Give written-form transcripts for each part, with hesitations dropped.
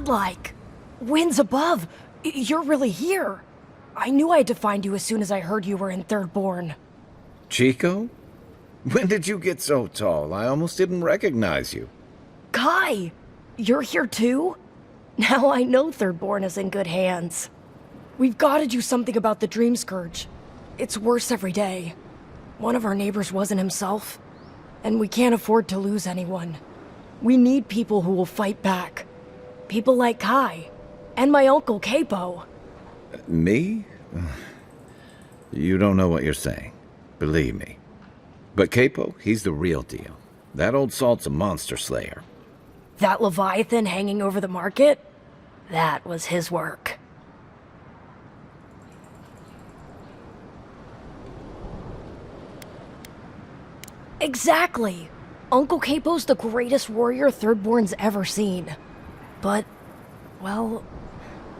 godlike. Winds above. You're really here. I knew I had to find you as soon as I heard you were in Thirdborn. Chiko? When did you get so tall? I almost didn't recognize you. Kai! You're here too? Now I know Thirdborn is in good hands. We've got to do something about the Dreamscourge. It's worse every day. One of our neighbors wasn't himself, and we can't afford to lose anyone. We need people who will fight back. People like Kai, and my uncle Keipo. Me? You don't know what you're saying. Believe me. But Keipo, he's the real deal. That old salt's a monster slayer. That leviathan hanging over the market? That was his work. Exactly! Uncle Keipo's the greatest warrior Thirdborn's ever seen. But, well,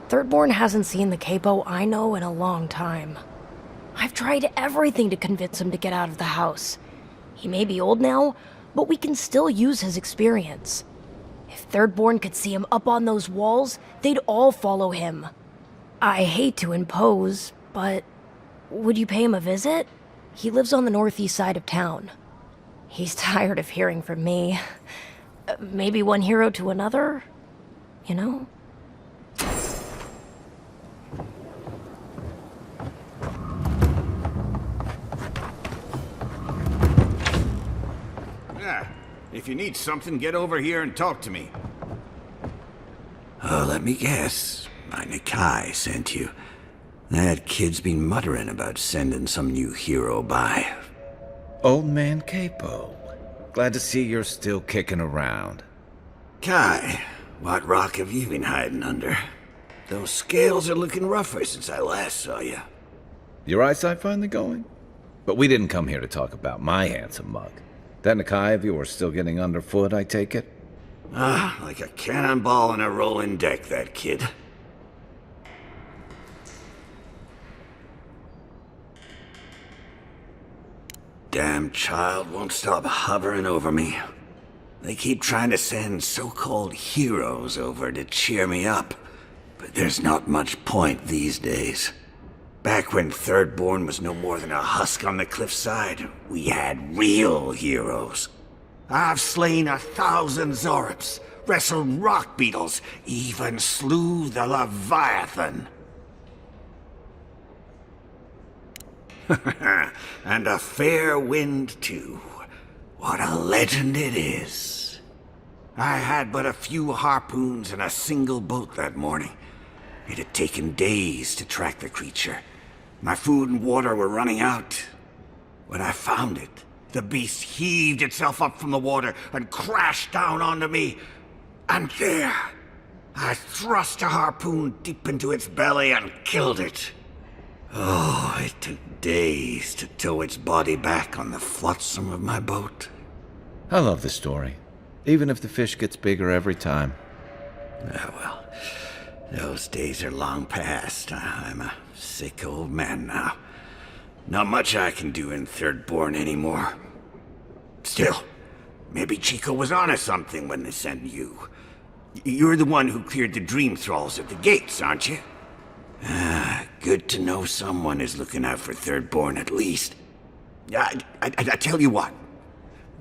Thirdborn hasn't seen the Keipo I know in a long time. I've tried everything to convince him to get out of the house. He may be old now, but we can still use his experience. If Thirdborn could see him up on those walls, they'd all follow him. I hate to impose, but would you pay him a visit? He lives on the northeast side of town. He's tired of hearing from me. Maybe one hero to another, you know? Yeah, if you need something, get over here and talk to me. Oh, let me guess. My Nikai sent you. That kid's been muttering about sending some new hero by. Old man Keipo. Glad to see you're still kicking around. Kai, what rock have you been hiding under? Those scales are looking rougher since I last saw you. Your eyesight finally going? But we didn't come here to talk about my handsome mug. That Nikai of yours still getting underfoot, I take it? Ah, like a cannonball in a rolling deck, that kid. Damn child won't stop hovering over me. They keep trying to send so-called heroes over to cheer me up, but there's not much point these days. Back when Thirdborn was no more than a husk on the cliffside, we had real heroes. I've slain 1,000 Zorops, wrestled rock beetles, even slew the Leviathan. And a fair wind, too. What a legend it is. I had but a few harpoons and a single boat that morning. It had taken days to track the creature. My food and water were running out. When I found it, the beast heaved itself up from the water and crashed down onto me. And there, I thrust a harpoon deep into its belly and killed it. Oh, it took days to tow its body back on the flotsam of my boat. I love the story. Even if the fish gets bigger every time. Ah, well, those days are long past. I'm a sick old man now. Not much I can do in Thirdborn anymore. Still, maybe Chiko was onto something when they sent you. You're the one who cleared the dream thralls at the gates, aren't you? Ah, good to know someone is looking out for Thirdborn at least. I tell you what.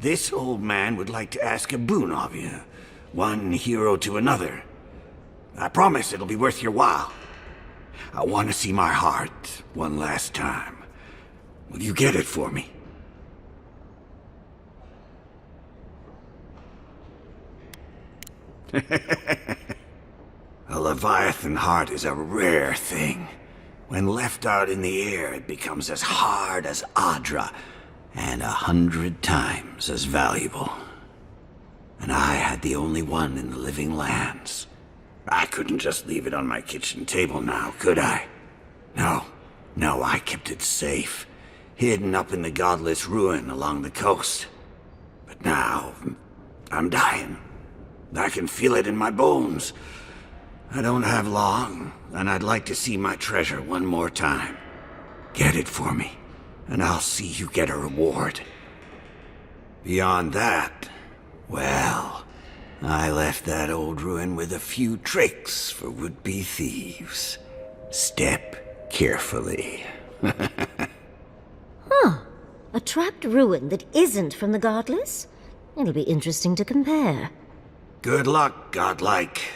This old man would like to ask a boon of you. One hero to another. I promise it'll be worth your while. I want to see my heart one last time. Will you get it for me? A Leviathan heart is a rare thing. When left out in the air, it becomes as hard as Aedyr, and 100 times as valuable. And I had the only one in the living lands. I couldn't just leave it on my kitchen table now, could I? No, I kept it safe, hidden up in the godless ruin along the coast. But now, I'm dying. I can feel it in my bones. I don't have long, and I'd like to see my treasure one more time. Get it for me, and I'll see you get a reward. Beyond that, well, I left that old ruin with a few tricks for would-be thieves. Step carefully. A trapped ruin that isn't from the Godless? It'll be interesting to compare. Good luck, godlike.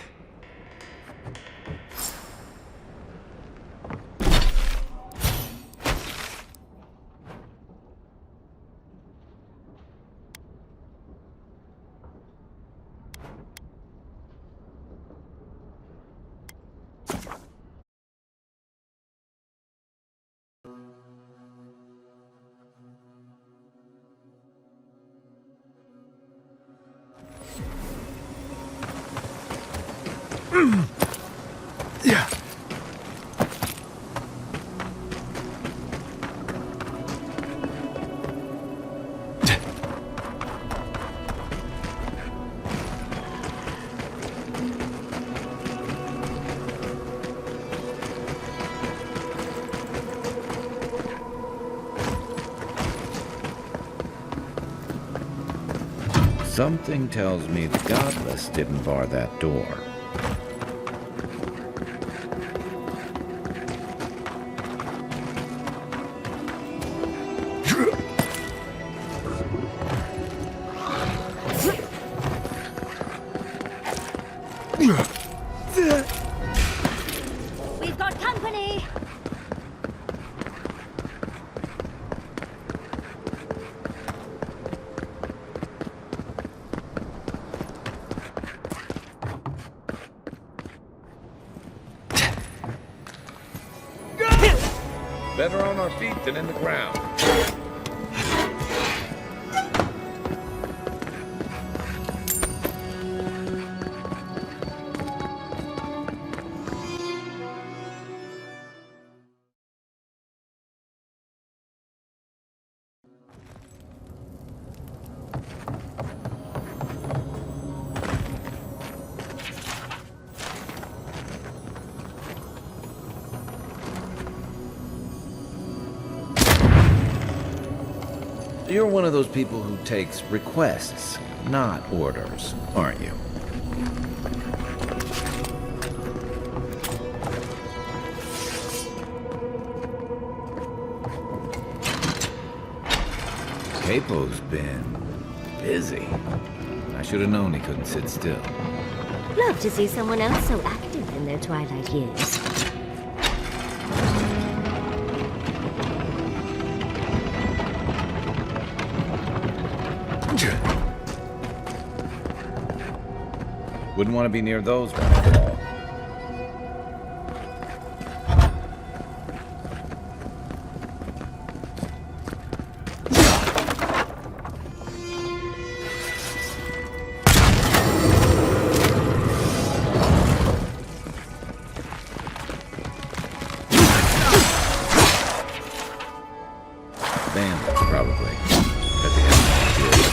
Yeah. Something tells me the Godless didn't bar that door. We've got company! Better on our feet than in the ground. You're one of those people who takes requests, not orders, aren't you? Keipo's been busy. I should have known he couldn't sit still. Love to see someone else so active in their twilight years. Wouldn't want to be near those guys at all. Bandits, probably. At the end of the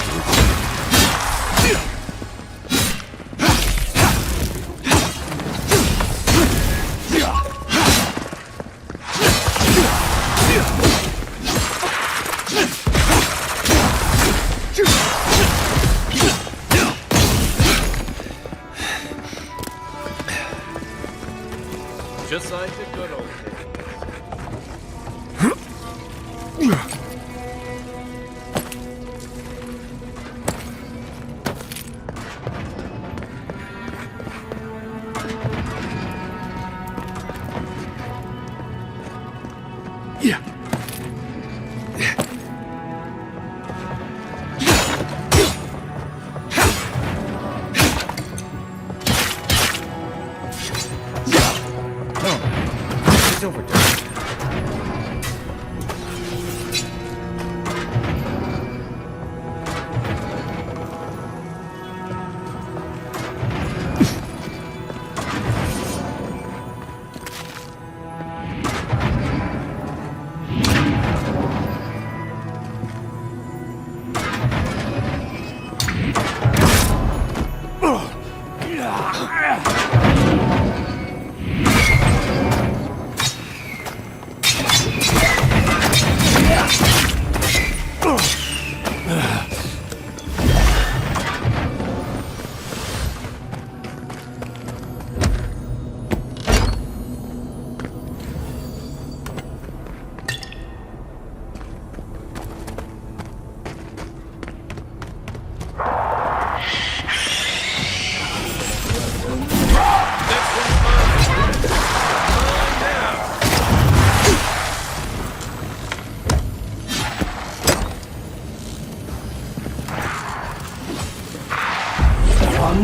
just like the good old days.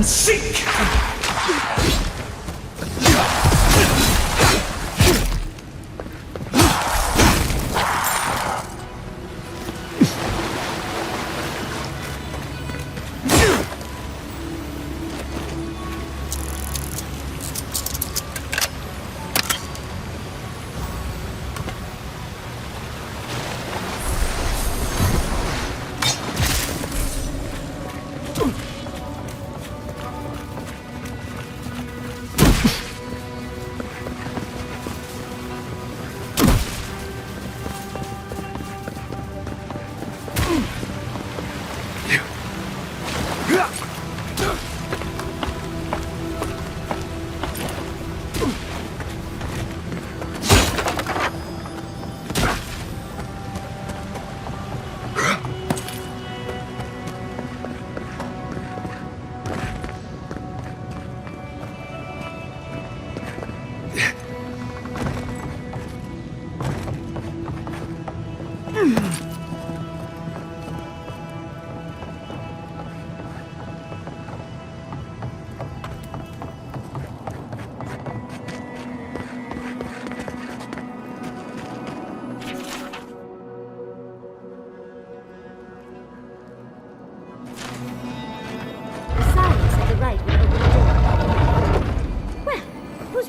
seek!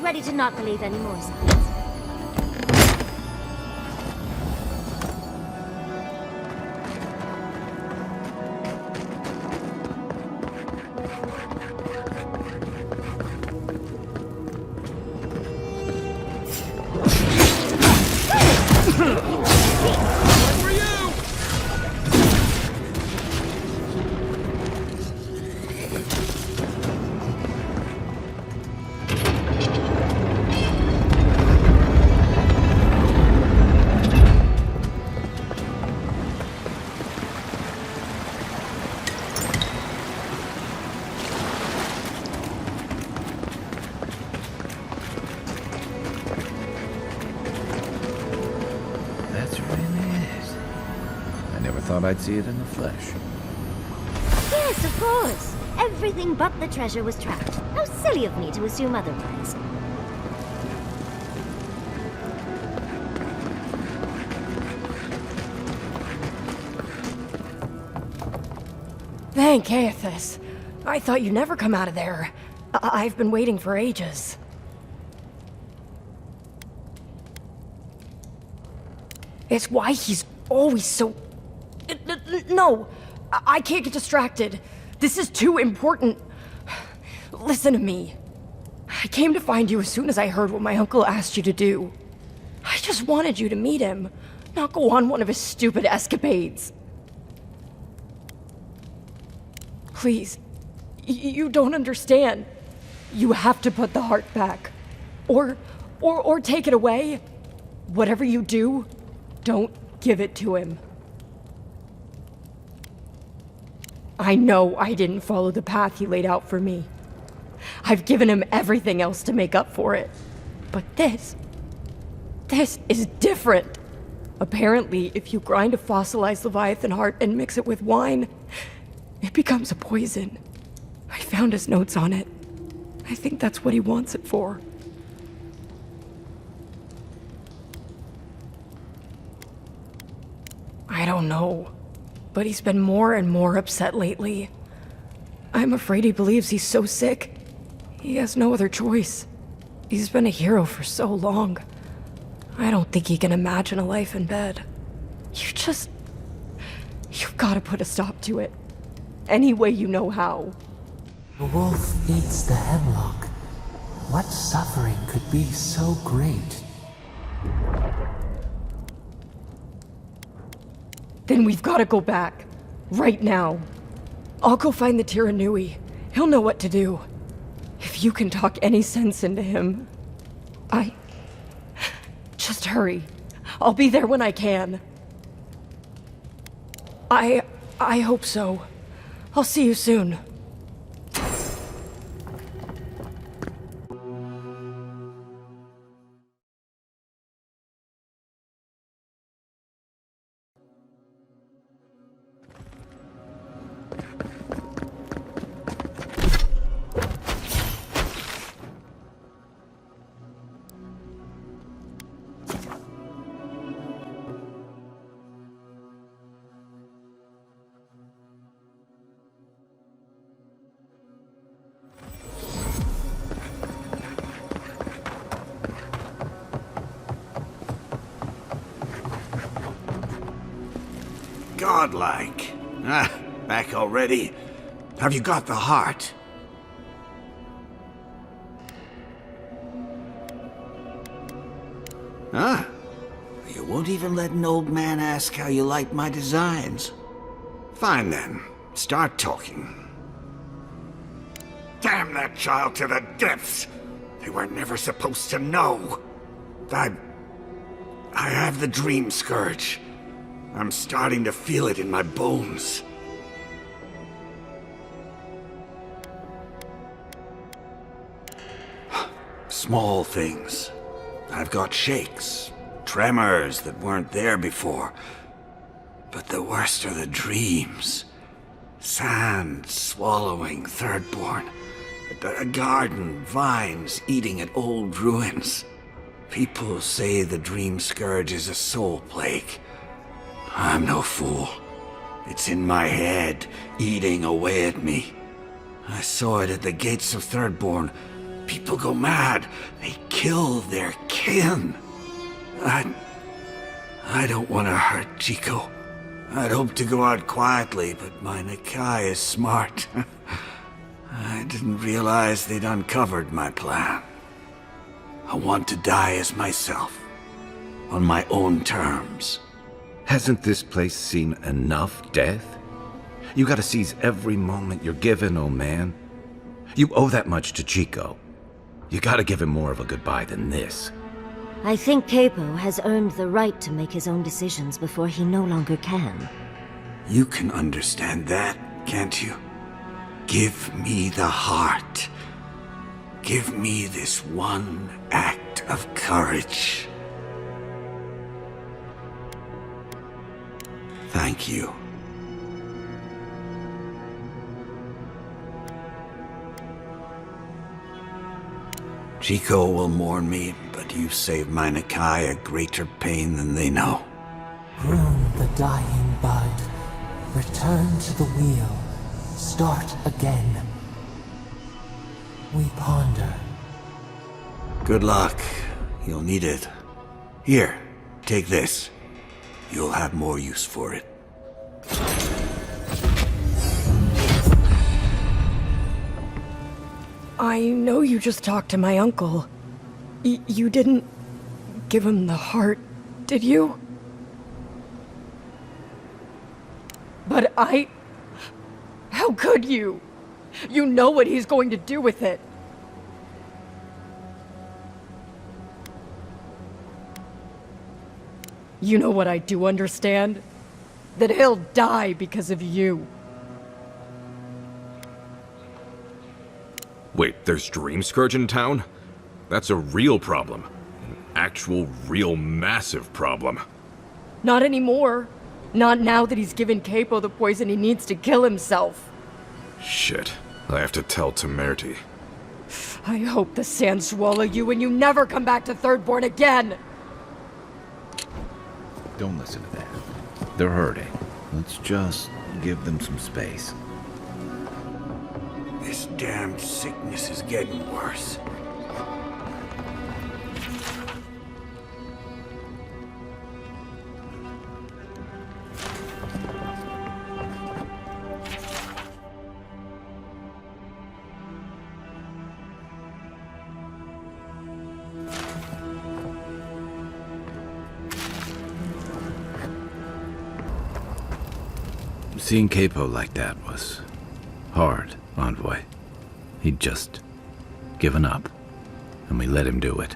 Ready to not believe any more signs. Thought I'd see it in the flesh. Yes, of course. Everything but the treasure was trapped. How silly of me to assume otherwise. Thank Aethys. I thought you'd never come out of there. I've been waiting for ages. It's why he's always so... No! I can't get distracted. This is too important. Listen to me. I came to find you as soon as I heard what my uncle asked you to do. I just wanted you to meet him, not go on one of his stupid escapades. Please, you don't understand. You have to put the heart back. Or take it away. Whatever you do, don't give it to him. I know I didn't follow the path he laid out for me. I've given him everything else to make up for it. But this is different. Apparently, if you grind a fossilized leviathan heart and mix it with wine, it becomes a poison. I found his notes on it. I think that's what he wants it for. I don't know. But he's been more and more upset lately. I'm afraid he believes he's so sick. He has no other choice. He's been a hero for so long. I don't think he can imagine a life in bed. You've gotta put a stop to it. Any way you know how. The wolf eats the hemlock. What suffering could be so great? Then we've got to go back. Right now. I'll go find the Tiranui. He'll know what to do. If you can talk any sense into him... Just hurry. I'll be there when I can. I hope so. I'll see you soon. godlike. Ah, back already? Have you got the heart? Huh? You won't even let an old man ask how you like my designs. Fine then. Start talking. Damn that child to the depths! They were never supposed to know. I have the Dreamscourge. I'm starting to feel it in my bones. Small things. I've got shakes, tremors that weren't there before. But the worst are the dreams. Sand swallowing Thirdborn. A garden, vines eating at old ruins. People say the Dreamscourge is a soul plague. I'm no fool. It's in my head, eating away at me. I saw it at the gates of Thirdborn. People go mad. They kill their kin. I don't want to hurt Chiko. I'd hoped to go out quietly, but my Nakai is smart. I didn't realize they'd uncovered my plan. I want to die as myself, on my own terms. Hasn't this place seen enough death? You gotta seize every moment you're given, old man. You owe that much to Chiko. You gotta give him more of a goodbye than this. I think Keipo has earned the right to make his own decisions before he no longer can. You can understand that, can't you? Give me the heart. Give me this one act of courage. Thank you. Chiko will mourn me, but you saved my Nakai a greater pain than they know. Prune the dying bud. Return to the wheel. Start again. We ponder. Good luck. You'll need it. Here, take this. You'll have more use for it. I know you just talked to my uncle. You didn't give him the heart, did you? But how could you? You know what he's going to do with it. You know what I do understand? That he'll die because of you. Wait, there's Dreamscourge in town? That's a real problem. An actual, real, massive problem. Not anymore. Not now that he's given Keipo the poison he needs to kill himself. Shit. I have to tell Temerity. I hope the sand swallow you and you never come back to Thirdborn again! Don't listen to that. They're hurting. Let's just give them some space. This damned sickness is getting worse. Seeing Keipo like that was hard, envoy. He'd just given up, and we let him do it.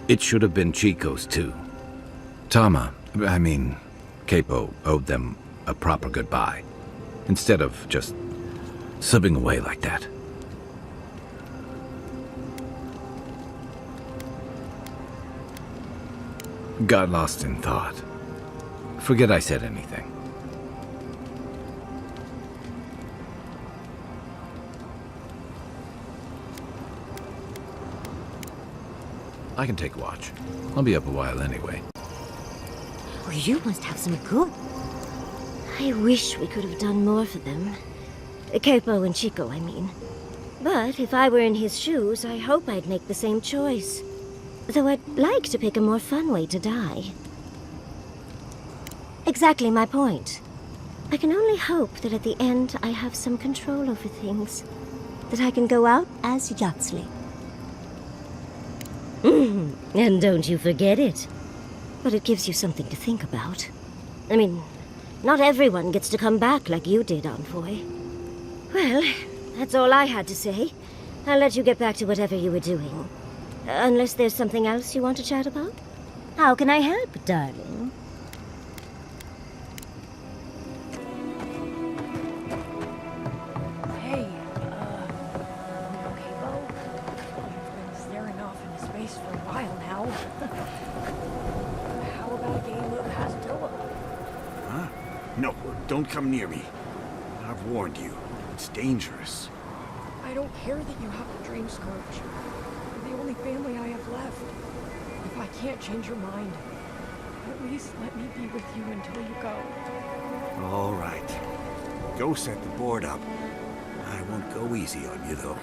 It should have been Chiko's too. Keipo owed them a proper goodbye, instead of just slipping away like that. Got lost in thought. Forget I said anything. I can take watch. I'll be up a while anyway. Well, you must have some good. I wish we could have done more for them. Keipo and Chiko, I mean. But if I were in his shoes, I hope I'd make the same choice. Though I'd like to pick a more fun way to die. Exactly my point. I can only hope that at the end I have some control over things. That I can go out as Yatsley. And don't you forget it. But it gives you something to think about. I mean, not everyone gets to come back like you did, Envoy. Well, that's all I had to say. I'll let you get back to whatever you were doing. Unless there's something else you want to chat about? How can I help, darling? Hey, Keipo? You've been staring off into space for a while now. How about a game of Hasdilla? Huh? No, don't come near me. I've warned you. It's dangerous. I don't care that you have the Dreamscourge. You're the only family I have left. If I can't change your mind, at least let me be with you until you go. All right. Go set the board up. I won't go easy on you, though.